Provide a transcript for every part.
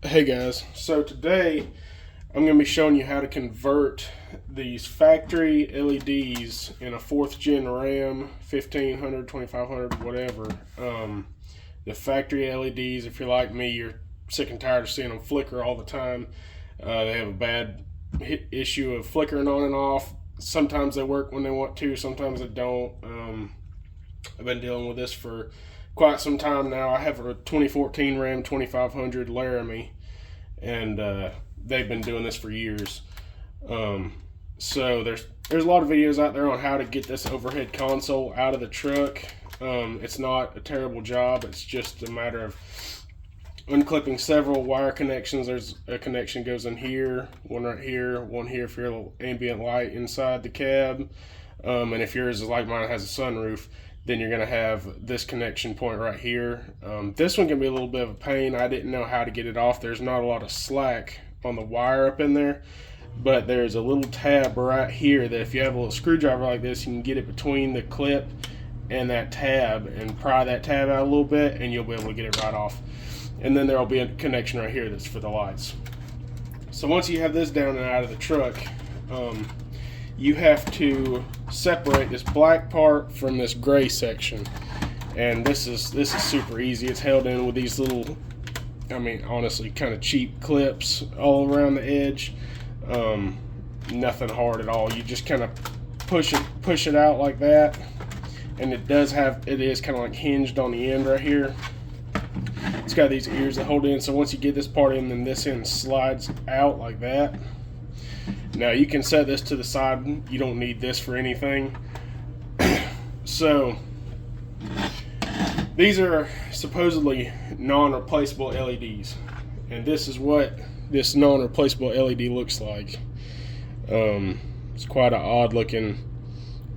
Hey guys, so today I'm going to be showing you how to convert these factory LEDs in a 4th gen RAM, 1500, 2500, whatever. The factory LEDs, if you're like me, you're sick and tired of seeing them flicker all the time. They have a bad issue of flickering on and off. Sometimes they work when they want to, sometimes they don't. I've been dealing with this for quite some time now. I have a 2014 RAM 2500 Laramie, and they've been doing this for years. So there's a lot of videos out there on how to get this overhead console out of the truck. It's not a terrible job. It's just a matter of unclipping several wire connections. There's a connection goes in here, one right here, one here for your little ambient light inside the cab. And if yours is like mine, has a sunroof, then you're going to have this connection point right here. This one can be a little bit of a pain. I didn't know how to get it off. There's not a lot of slack on the wire up in there, but there's a little tab right here that if you have a little screwdriver like this, you can get it between the clip and that tab and pry that tab out a little bit, and you'll be able to get it right off. And then there'll be a connection right here that's for the lights. So once you have this down and out of the truck, you have to separate this black part from this gray section, and this is super easy. It's held in with these little, I mean, honestly, kind of cheap clips all around the edge. Nothing hard at all. You just kind of push it out like that, and it is kind of like hinged on the end right here. It's got these ears that hold in, so once you get this part in, then this end slides out like that. Now you can set this to the side. You don't need this for anything. So these are supposedly non-replaceable LEDs, and this is what this non-replaceable LED looks like. It's quite an odd looking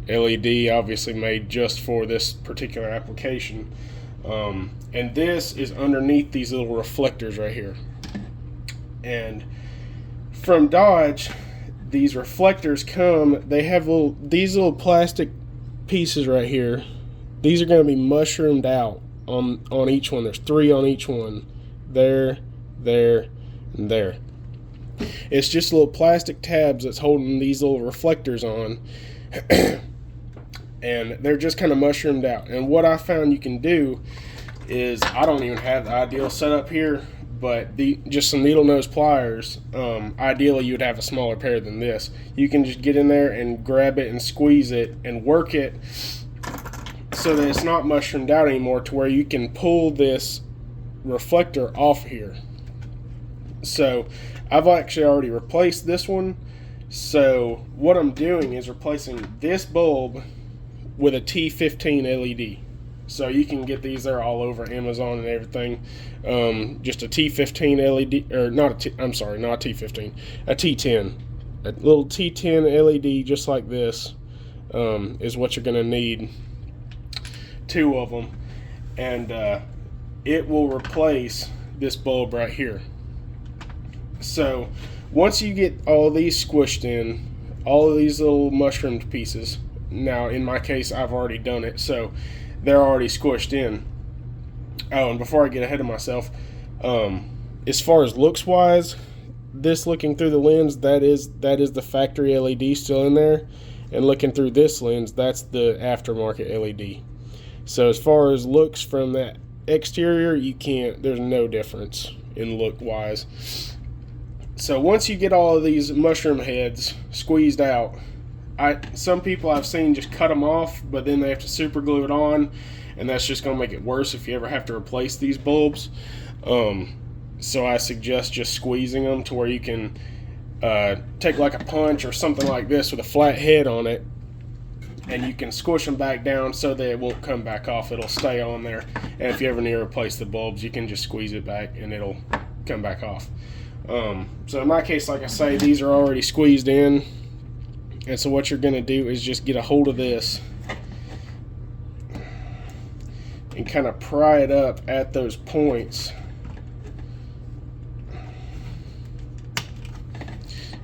LED, obviously made just for this particular application. And this is underneath these little reflectors right here. And from Dodge, these reflectors they have these little plastic pieces right here. These are going to be mushroomed out on each one. There's 3 on each one. There, there, and there. It's just little plastic tabs that's holding these little reflectors on. And they're just kind of mushroomed out. And what I found you can do is, I don't even have the ideal setup here, but just some needle nose pliers. Ideally, you would have a smaller pair than this. You can just get in there and grab it and squeeze it and work it so that it's not mushroomed out anymore, to where you can pull this reflector off here. So I've actually already replaced this one. So what I'm doing is replacing this bulb with a T15 LED. So you can get these there all over Amazon and everything. Just a T15 LED, or not a not a T15, a T10. A little T10 LED just like this is what you're going to need. 2 of them. And it will replace this bulb right here. So once you get all these squished in, all of these little mushroomed pieces, now in my case I've already done it, so they're already squished in. Oh, and before I get ahead of myself, as far as looks wise, this looking through the lens, that is the factory LED still in there, and looking through this lens, that's the aftermarket LED. So as far as looks from that exterior, there's no difference in look wise. So once you get all of these mushroom heads squeezed out, some people I've seen just cut them off, but then they have to super glue it on, and that's just going to make it worse if you ever have to replace these bulbs. So I suggest just squeezing them to where you can take like a punch or something like this with a flat head on it, and you can squish them back down so that it won't come back off. It'll stay on there, and if you ever need to replace the bulbs, you can just squeeze it back and it'll come back off. So in my case, like I say, these are already squeezed in. And so what you're going to do is just get a hold of this and kind of pry it up at those points.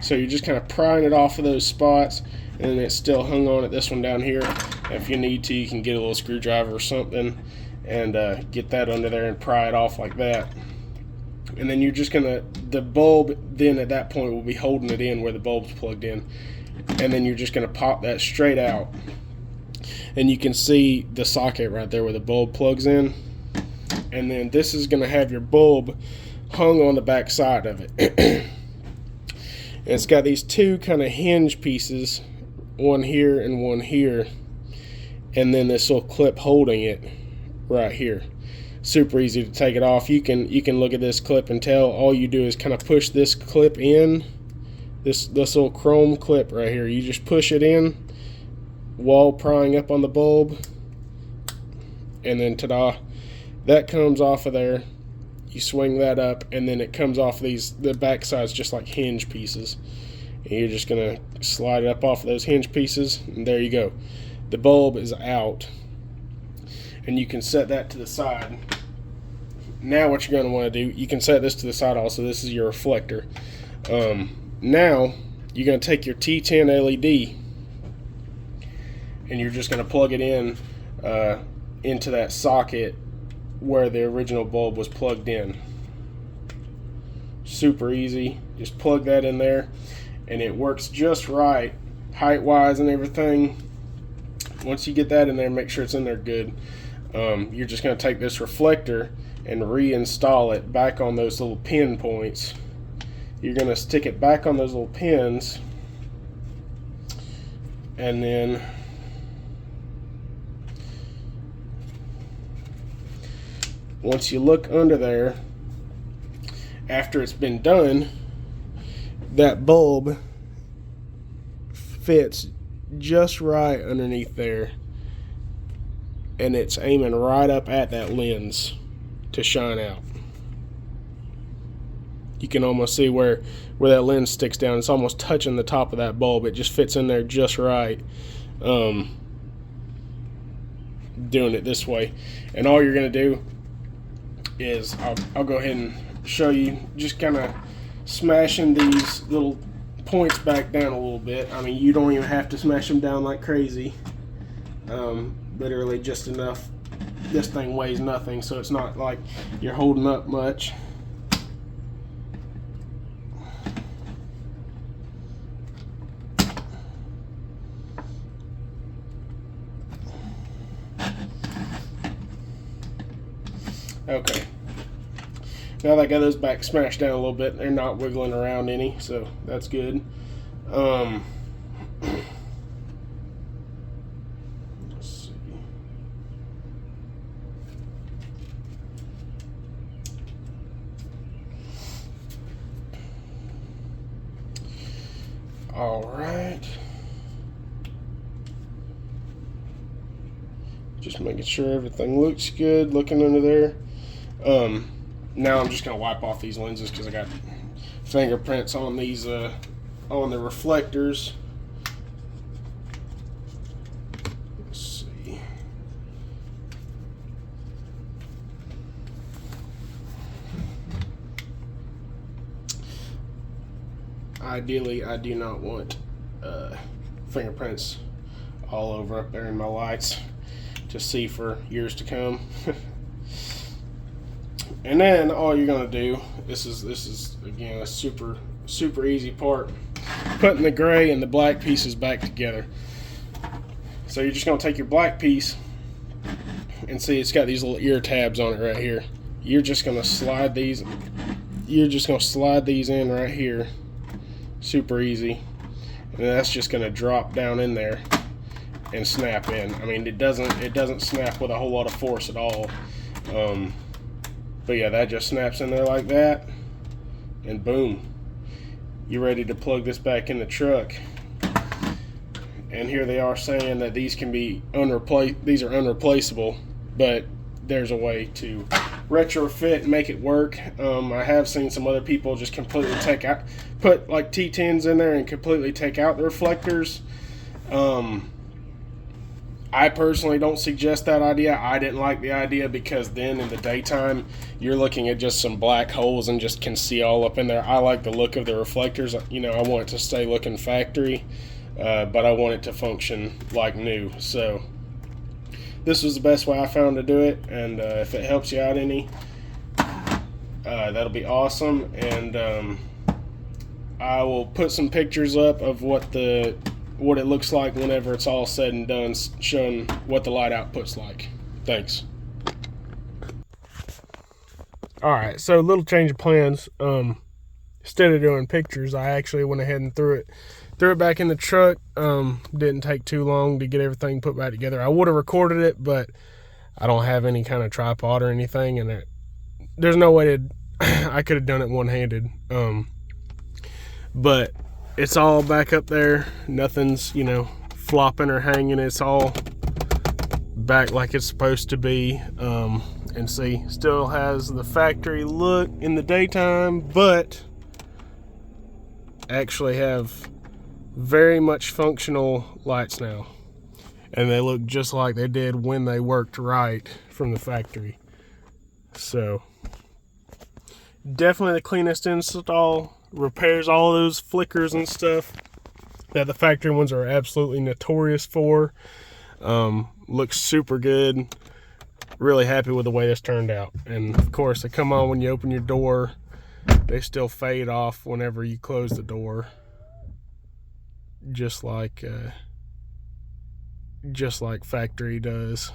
So you're just kind of prying it off of those spots, and it's still hung on at this one down here. If you need to, you can get a little screwdriver or something and get that under there and pry it off like that. And then you're just gonna, the bulb then at that point will be holding it in where the bulb's plugged in, and then you're just gonna pop that straight out, and you can see the socket right there where the bulb plugs in. And then this is gonna have your bulb hung on the back side of it. And it's got these two kind of hinge pieces, one here and one here, and then this little clip holding it right here. Super easy to take it off. You can look at this clip and tell. All you do is kind of push this clip in, this little chrome clip right here. You just push it in while prying up on the bulb, and then ta-da, that comes off of there. You swing that up, and then it comes off these, the back side's just like hinge pieces, and you're just gonna slide it up off of those hinge pieces, and there you go. The bulb is out, and you can set that to the side. Now what you're going to want to do, you can set this to the side also. This is your reflector. Now you're going to take your T10 LED, and you're just going to plug it in into that socket where the original bulb was plugged in. Super easy. Just plug that in there, and it works just right, height wise and everything. Once you get that in there, make sure it's in there good. You're just going to take this reflector and reinstall it back on those little pin points. You're going to stick it back on those little pins, and then once you look under there, after it's been done, that bulb fits just right underneath there, and it's aiming right up at that lens to shine out. You can almost see where that lens sticks down. It's almost touching the top of that bulb. It just fits in there just right. Doing it this way, and all you're going to do is I'll go ahead and show you, just kind of smashing these little points back down a little bit. I mean, you don't even have to smash them down like crazy. Literally just enough. This thing weighs nothing, so it's not like you're holding up much. Okay. Now that I got those back smashed down a little bit, they're not wiggling around any, so that's good. Let's see. All right. Just making sure everything looks good, looking under there. Now I'm just going to wipe off these lenses because I got fingerprints on these on the reflectors. Let's see. Ideally, I do not want fingerprints all over up there in my lights to see for years to come. And then all you're gonna do, this is again a super easy part, putting the gray and the black pieces back together. So you're just gonna take your black piece, and see it's got these little ear tabs on it right here. You're just gonna slide these. You're just gonna slide these in right here. Super easy, and that's just gonna drop down in there and snap in. I mean, it doesn't snap with a whole lot of force at all. But yeah, that just snaps in there like that, and boom, you're ready to plug this back in the truck. And here they are saying that these can be these are unreplaceable, but there's a way to retrofit and make it work. I have seen some other people just completely put like T10s in there and completely take out the reflectors. I personally don't suggest that idea. I didn't like the idea because then in the daytime you're looking at just some black holes and just can see all up in there. I like the look of the reflectors. You know, I want it to stay looking factory, but I want it to function like new. So this was the best way I found to do it, and if it helps you out any, that'll be awesome. And I will put some pictures up of what it looks like whenever it's all said and done, showing what the light output's like. Thanks. Alright, so a little change of plans. Instead of doing pictures, I actually went ahead and threw it back in the truck. Didn't take too long to get everything put back together. I would have recorded it, but I don't have any kind of tripod or anything, and there's no way to I could have done it one-handed. But it's all back up there. Nothing's, flopping or hanging. It's all back like it's supposed to be. And see, still has the factory look in the daytime, but actually have very much functional lights now. And they look just like they did when they worked right from the factory. So, definitely the cleanest install. Repairs all those flickers and stuff that the factory ones are absolutely notorious for. Looks super good. Really happy with the way this turned out. And of course, they come on when you open your door. They still fade off whenever you close the door. Just like factory does.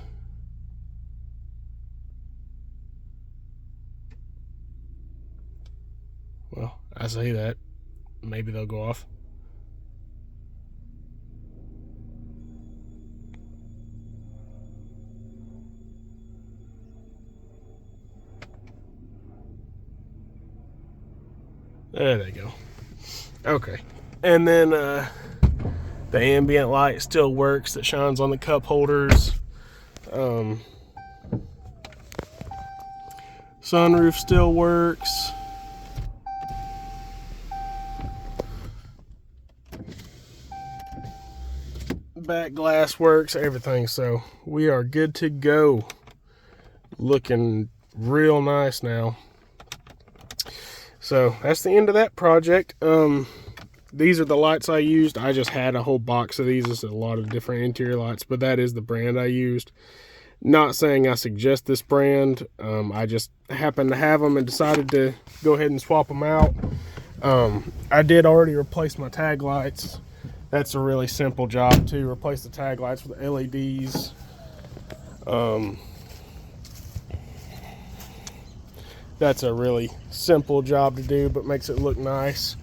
Well, I say that. Maybe they'll go off. There they go. Okay. And then the ambient light still works that shines on the cup holders. Sunroof still works. Back glass works, everything. So we are good to go. Looking real nice now. So that's the end of that project. These are the lights I used. I just had a whole box of these. There's a lot of different interior lights, but that is the brand I used. Not saying I suggest this brand. I just happened to have them and decided to go ahead and swap them out. I did already replace my tag lights. That's a really simple job to replace the tag lights with LEDs. That's a really simple job to do, but makes it look nice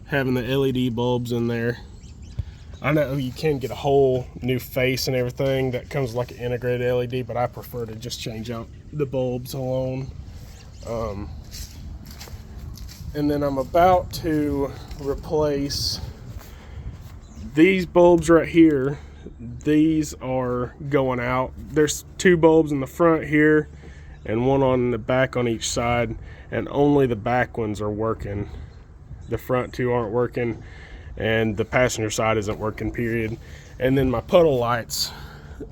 having the LED bulbs in there. I know you can get a whole new face and everything that comes like an integrated LED, but I prefer to just change out the bulbs alone. And then I'm about to replace these bulbs right here. These are going out. There's two bulbs in the front here and one on the back on each side, and only the back ones are working. The front two aren't working, and the passenger side isn't working, period. And then my puddle lights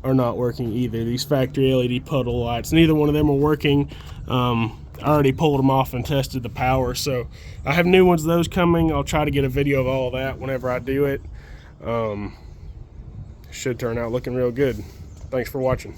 are not working either. These factory LED puddle lights, neither one of them are working. I already pulled them off and tested the power, so I have new ones of those coming. I'll try to get a video of all of that whenever I do it. Should turn out looking real good. Thanks for watching.